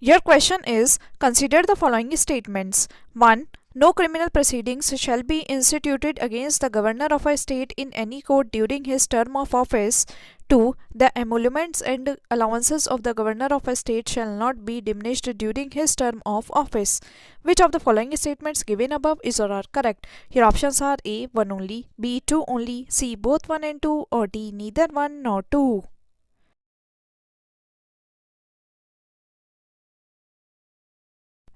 Your question is, consider the following statements. 1. No criminal proceedings shall be instituted against the governor of a state in any court during his term of office. 2. The emoluments and allowances of the governor of a state shall not be diminished during his term of office. Which of the following statements given above is or are correct? Your options are A. 1 only, B. 2 only, C. Both 1 and 2, or D. Neither 1 nor 2.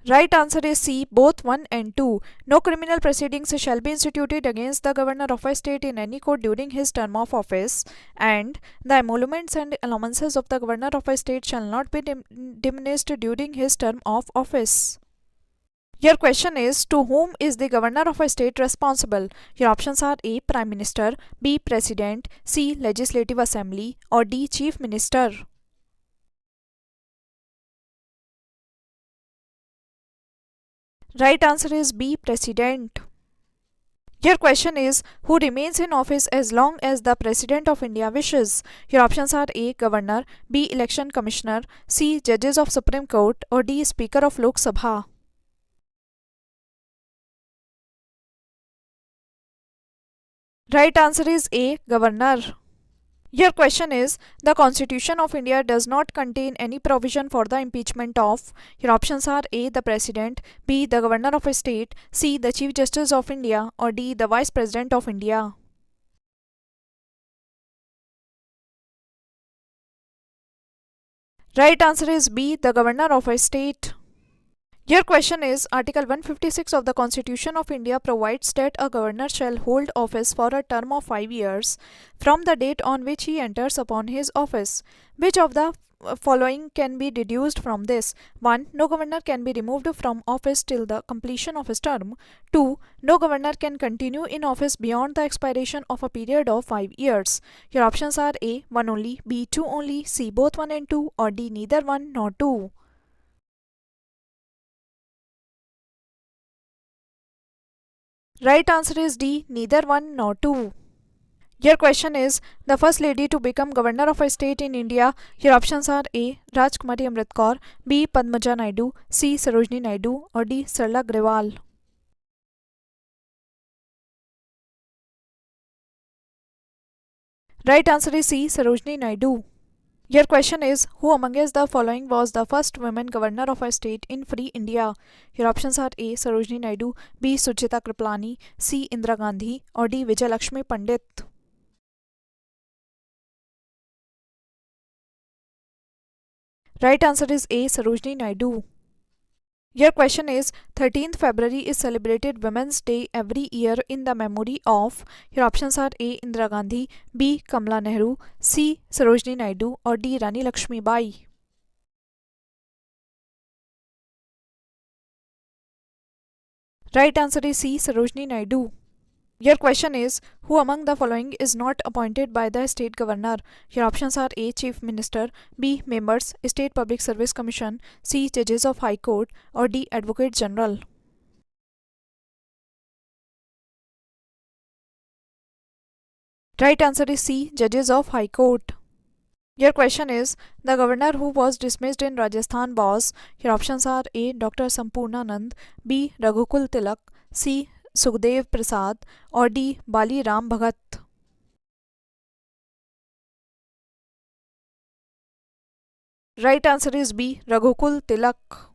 Right answer is C, both 1 and 2. No criminal proceedings shall be instituted against the governor of a state in any court during his term of office, and the emoluments and allowances of the governor of a state shall not be diminished during his term of office. Your question is, to whom is the governor of a state responsible? Your options are A. Prime Minister, B. President, C. Legislative Assembly, or D. Chief Minister. Right answer is B. President. Your question is, who remains in office as long as the President of India wishes? Your options are A. Governor, B. Election Commissioner, C. Judges of Supreme Court, or D. Speaker of Lok Sabha. Right answer is A. Governor. Your question is, the Constitution of India does not contain any provision for the impeachment of. Your options are A. The President, B. The Governor of a State, C. The Chief Justice of India, or D. The Vice President of India. Right answer is B. The Governor of a State. Your question is, Article 156 of the Constitution of India provides that a governor shall hold office for a term of 5 years from the date on which he enters upon his office. Which of the following can be deduced from this? 1. No governor can be removed from office till the completion of his term. 2. No governor can continue in office beyond the expiration of a period of 5 years. Your options are A. 1 only, B. 2 only, C. Both 1 and 2, or D. Neither 1 nor 2. Right answer is D. Neither 1 nor 2. Your question is, the first lady to become governor of a state in India. Your options are A. Rajkumari Amrit Kaur, B. Padmaja Naidu, C. Sarojini Naidu, or D. Sarla Grewal. Right answer is C. Sarojini Naidu. Your question is, who amongst the following was the first woman governor of a state in free India? Your options are A. Sarojini Naidu, B. Suchita Kriplani, C. Indira Gandhi, or D. Vijayalakshmi Pandit. Right answer is A. Sarojini Naidu. Your question is, 13th February is celebrated Women's Day every year in the memory of. Your options are A. Indira Gandhi, B. Kamala Nehru, C. Sarojini Naidu, or D. Rani Lakshmi Bai. Right answer is C. Sarojini Naidu. Your question is, who among the following is not appointed by the state governor? Your options are A. Chief Minister, B. Members, State Public Service Commission, C. Judges of High Court, or D. Advocate General. Right answer is C. Judges of High Court. Your question is, the governor who was dismissed in Rajasthan was. Your options are A. Dr. Sampurnanand, B. Raghukul Tilak, C. Sukhdev Prasad, or D. Bali Ram Bhagat. Right answer is B. Raghukul Tilak.